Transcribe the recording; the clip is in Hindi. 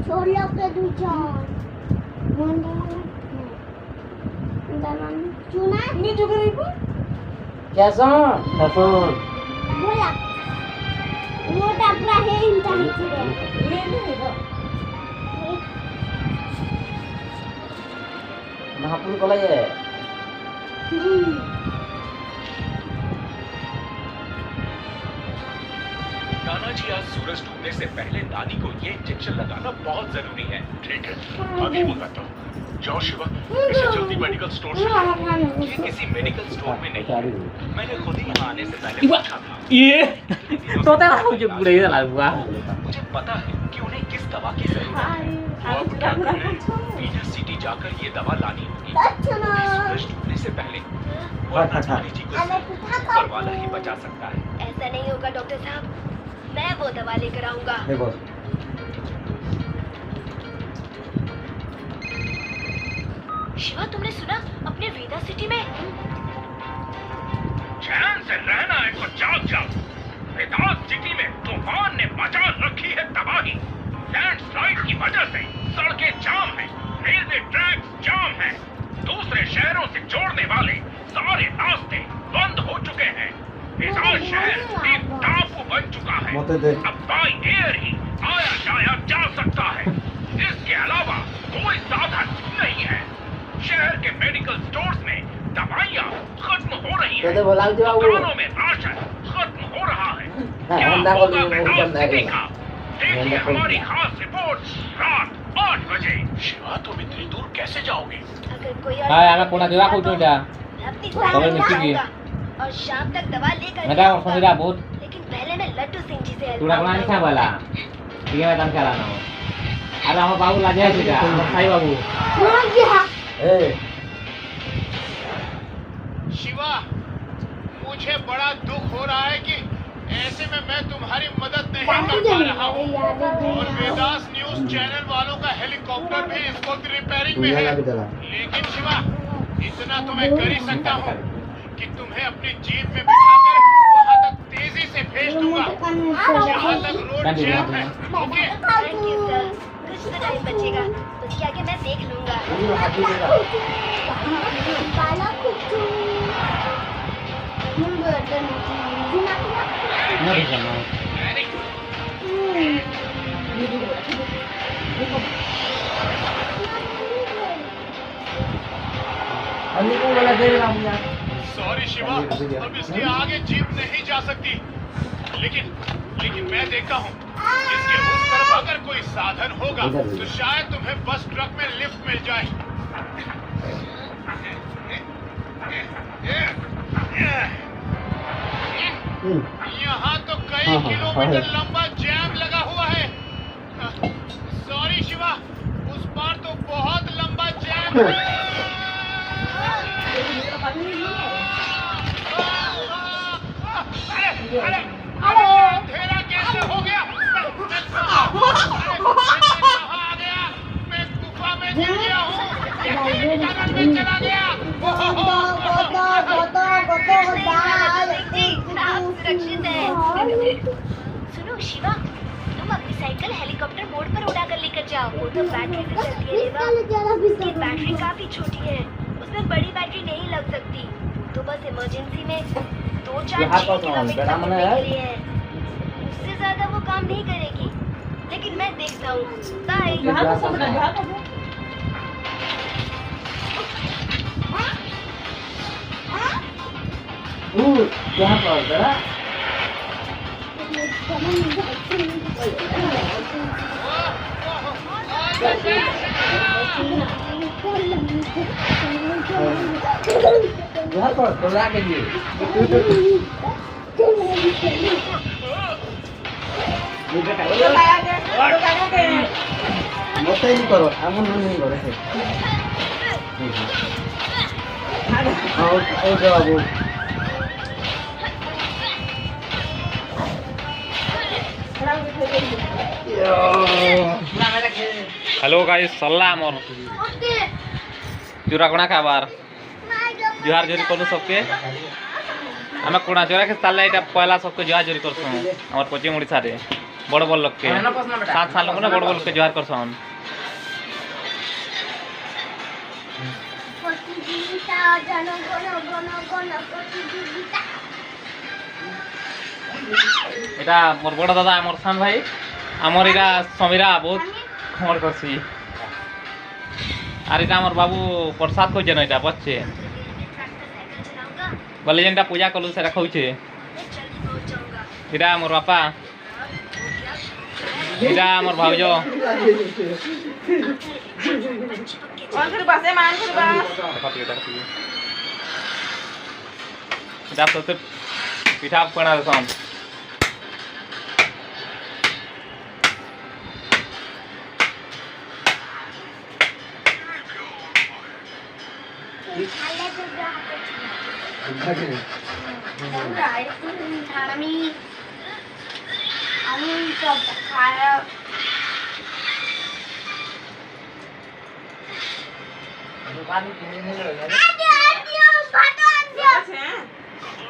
छोला पे दूचान चुना नहीं जो करे को कैसा बोला मोटा पूरा है इनका नीचे ले ले महापुर कॉलेज है नाना जी आज सूरज डूबने से पहले नानी को ये इंजेक्शन लगाना बहुत जरूरी है। ठीक है, अभी मंगाता हूँ। जाओ शिवा, इसे जल्दी मेडिकल स्टोर से लाओ। ये किसी मेडिकल स्टोर में नहीं है। मैंने खुद ही यहाँ आने से पहले पूछा था। ये तो तेरा मुझे बुरा ही लगा। मुझे पता है कि उन्हें किस दवा की जरूरत है। तो अब क्या करें? पीटर सिटी जाकर ये दवा लानी होगी। सूरज डूबने से पहले वरना नानी जी को ऊपर वाला ही बचा सकता है। ऐसा नहीं होगा डॉक्टर साहब, मैं वो दवा लेकर आऊंगा। शिवा, तुमने सुना अपने वेदा सिटी में? चैन से रहना है तो जाग जाओ। वेदा सिटी में तूफान ने मचा रखी है तबाही। लैंडस्लाइड की वजह से सड़कें जाम है, रेलवे ट्रैक जाम है, दूसरे शहरों से जोड़ने वाले सारे रास्ते बंद हो चुके हैं। विशाल शहर एक टापू बन चुका है। अब बाई एयर ही आया जाया जा सकता है। इसके अलावा कोई साधन नहीं है। शहर के मेडिकल स्टोर्स में दवाइयाँ खत्म हो रही हैं। दुकानों में राशन खत्म हो रहा है। क्या होगा वेदांत सिटी का? देखिए हमारी खास रिपोर्ट रात 8 बजे। शिवा, तुम इतनी दूर कैसे जाओगे? अगर कोई हमें पुना दिवा को जोड़ा अपनी तब मिट्टी और शाम तक दवा लेकर मैं और समझा बहुत लेकिन पहले मैं लड्डू सिंह जी से तूड़ा बना नहीं वाला ठीक है मैं चलाना हो अरे हम बाबू ला जाए तुझा साई बाबू ए शिवा, मुझे बड़ा दुख हो रहा है कि ऐसे में मैं तुम्हारी मदद नहीं कर पा रहा हूँ। और वेदास न्यूज चैनल वालों का हेलीकॉप्टर भी इस वक्त रिपेयरिंग में है। लेकिन शिवा, इतना तो मैं कर ही सकता हूँ कि तुम्हें अपनी जीप में बिठाकर वहाँ तक तेजी से भेज दूंगा जहाँ तक रोड जैम है। ओके? थैंक यू सर, कुछ तो टाइम बचेगा, उसके आगे मैं देख लूंगा। नहीं करना अभी को वाला दे रहा हूं यार सॉरी शिवा, अब इसके आगे जीप नहीं जा सकती। लेकिन मैं देखता हूँ इसके उस तरफ अगर कोई साधन होगा तो शायद तुम्हें बस ट्रक में लिफ्ट मिल जाए। यहाँ तो कई किलोमीटर लंबा जैम लगा हुआ है। सॉरी शिवा, उस पार तो बहुत लंबा जैम है। अरे अंधेरा कैसे हो गया? मैं कहाँ आ गया? मैं गुफा में गिर गया हूँ। टनल में चला गया। सुरक्षित है। सुनो शिवा, तुम अपनी साइकिल हेलीकॉप्टर मोड पर उड़ाकर लेकर जाओ। वो तो बैटरी से चलती है रेवा। उसकी बैटरी काफी छोटी है, उसमें बड़ी बैटरी नहीं लग सकती। तो बस इमरजेंसी में 2-4 किलोमीटर के लिए है, उससे ज्यादा वो काम नहीं करेगी। लेकिन मैं देखता हूँ। बाय। यहाँ पर जरा यहाँ पर तो ला के दिए मत नहीं करो एमन नहीं करो और बाबू हेलो गाइस सलाम और चूरा कोना खाबार जुहार जोरी करू सबके आम कोना चूरा के ताला एटा पहला सबके जुहार जोरी करसु हमर पश्चिम ओडिसा रे बड़ बड़ लोग के ना पसना बेटा 7 साल लोग ना बड़ बड़ लोग के जोहार करसन प्रतियोगिता जनगण गण गण प्रतियोगिता এটা মোর বড় দাদা আমার সান ভাই আমার এটা সমীরা বহুত খমর করছি আর এটা আমার বাবু প্রসাদ কইছে না এটা বচ্ছে বলে যেটা পূজা করলু সেটা খাউছে এটা আমার বাপা এটা আমার ভাউজ এটা তো পিঠা পনা দেন আমি সব খারাপ दुकान